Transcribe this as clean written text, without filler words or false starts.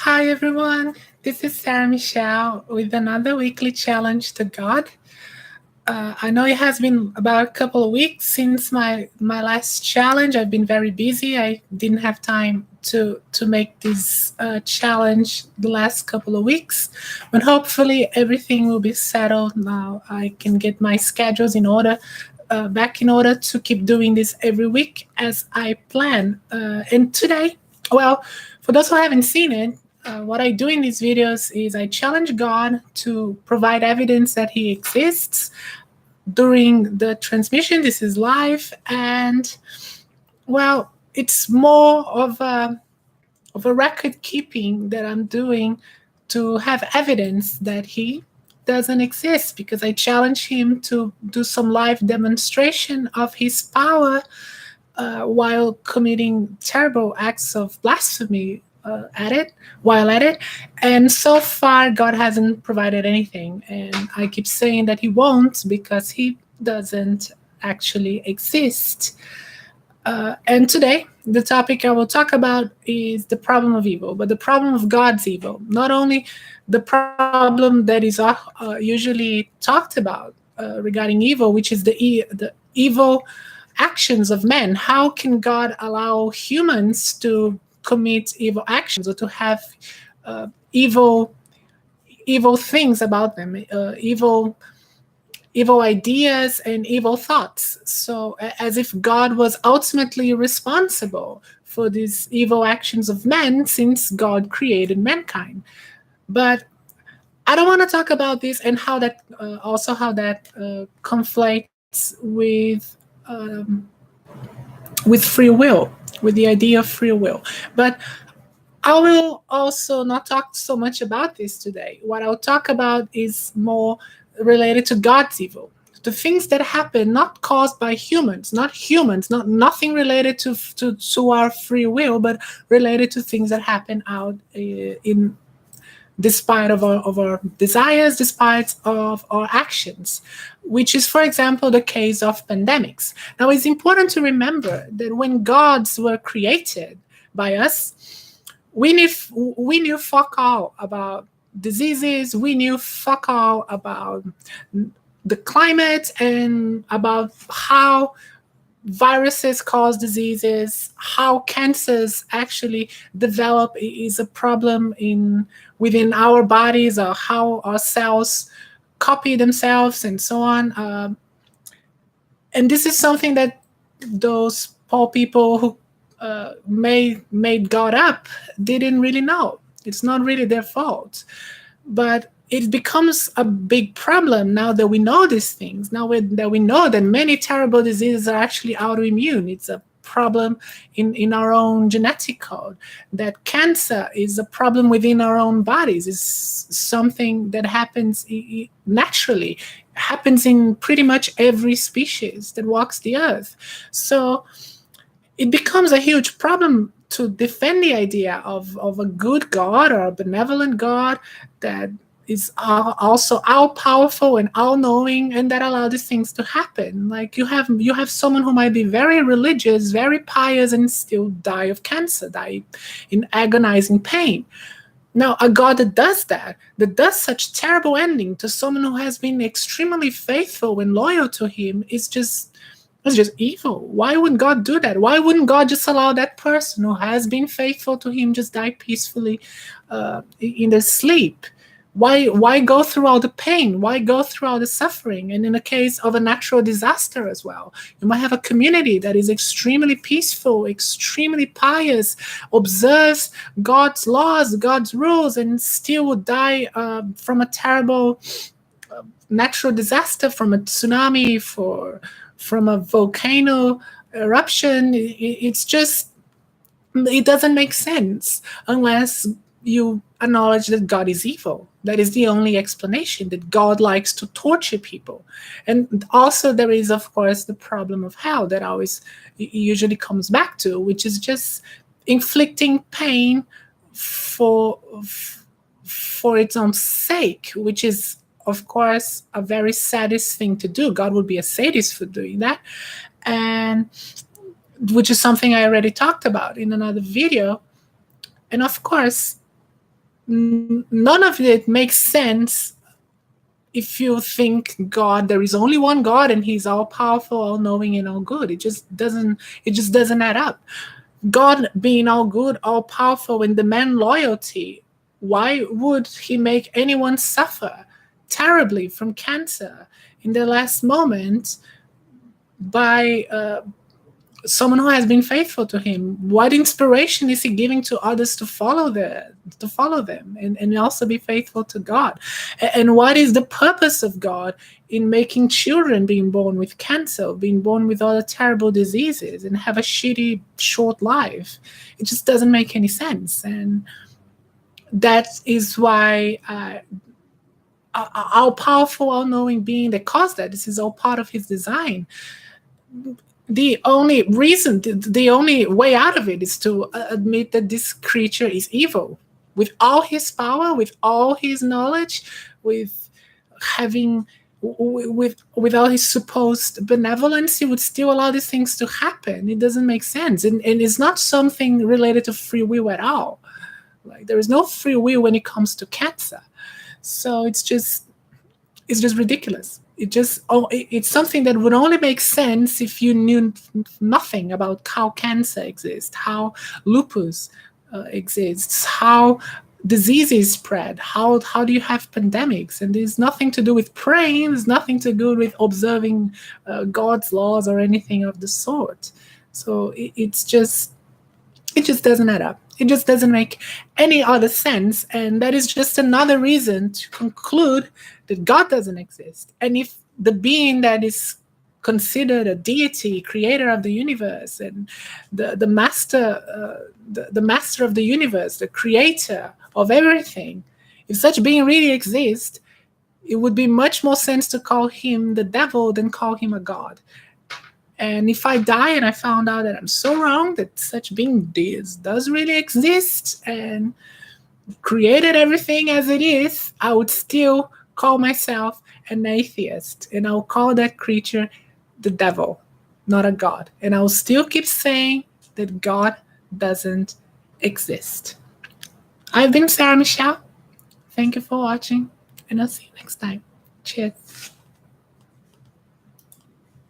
Hi everyone, this is Sarah Michel with another weekly challenge to God. I know it has been about a couple of weeks since my last challenge. I've been very busy. I didn't have time to make this challenge the last couple of weeks, but hopefully everything will be settled now. I can get my schedules in order, back in order to keep doing this every week as I plan. And today, well, for those who haven't seen it, what I do in these videos is I challenge God to provide evidence that He exists during the transmission. This is live, and well, it's more of a record keeping that I'm doing to have evidence that He doesn't exist, because I challenge Him to do some live demonstration of His power while committing terrible acts of blasphemy while at it. And so far, God hasn't provided anything. And I keep saying that He won't, because He doesn't actually exist. And today, the topic I will talk about is the problem of evil, but the problem of God's evil. Not only the problem that is usually talked about regarding evil, which is the evil actions of men. How can God allow humans to commit evil actions or to have evil things about them, evil ideas and evil thoughts? So as if God was ultimately responsible for these evil actions of men, since God created mankind. But I don't want to talk about this and how that conflates with free will, with the idea of free will. But I will also not talk so much about this today. What I'll talk about is more related to God's evil, the things that happen not caused by humans, not nothing related to our free will, but related to things that happen out in despite of our desires, despite of our actions, which is, for example, the case of pandemics. Now, it's important to remember that when gods were created by us, we knew fuck all about diseases. We knew fuck all about the climate and about how viruses cause diseases, how cancers actually develop is a problem within our bodies, or how our cells copy themselves, and so on. And this is something that those poor people who made God up didn't really know. It's not really their fault. But it becomes a big problem now that we know these things. Now that we know that many terrible diseases are actually autoimmune. It's a problem in our own genetic code. That cancer is a problem within our own bodies. It's something that happens naturally. Happens in pretty much every species that walks the earth. So it becomes a huge problem to defend the idea of a good God or a benevolent God that is also all-powerful and all-knowing, and that allow these things to happen. Like you have someone who might be very religious, very pious, and still die of cancer, die in agonizing pain. Now, a God that does such terrible ending to someone who has been extremely faithful and loyal to Him, is just evil. Why would God do that? Why wouldn't God just allow that person who has been faithful to Him just die peacefully in their sleep? Why go through all the pain? Why go through all the suffering? And in the case of a natural disaster as well, you might have a community that is extremely peaceful, extremely pious, observes God's laws, God's rules, and still would die from a terrible natural disaster, from a tsunami, from a volcano eruption. It doesn't make sense unless you acknowledge that God is evil. That is the only explanation, that God likes to torture people. And also there is, of course, the problem of hell that usually comes back to, which is just inflicting pain for its own sake, which is, of course, a very sadist thing to do. God would be a sadist for doing that. And which is something I already talked about in another video. And of course, none of it makes sense if you think God, there is only one God and he's all powerful, all knowing, and all good. It just doesn't add up. God being all good, all powerful, and demand loyalty, why would he make anyone suffer terribly from cancer in the last moment by someone who has been faithful to him? What inspiration is he giving to others to follow them and also be faithful to God? And what is the purpose of God in making children being born with cancer, being born with other terrible diseases, and have a shitty short life? It just doesn't make any sense. And that is why our powerful, all-knowing being that caused that, this is all part of his design. The only reason, the only way out of it is to admit that this creature is evil. With all his power, with all his knowledge, with having, with all his supposed benevolence, he would still allow these things to happen. It doesn't make sense. And it's not something related to free will at all. Like, there is no free will when it comes to cancer. So it's just ridiculous. It's something that would only make sense if you knew nothing about how cancer exists, how lupus exists, how diseases spread, how do you have pandemics. And there's nothing to do with praying, there's nothing to do with observing God's laws or anything of the sort. So it just doesn't add up. It just doesn't make any other sense. And that is just another reason to conclude that God doesn't exist. And if the being that is considered a deity, creator of the universe, and the master, the master of the universe, the creator of everything, if such being really exists, it would be much more sense to call him the devil than call him a god. And if I die and I found out that I'm so wrong, that such being does really exist and created everything as it is, I would still call myself an atheist. And I'll call that creature the devil, not a god. And I'll still keep saying that God doesn't exist. I've been Sarah Michel. Thank you for watching, and I'll see you next time. Cheers.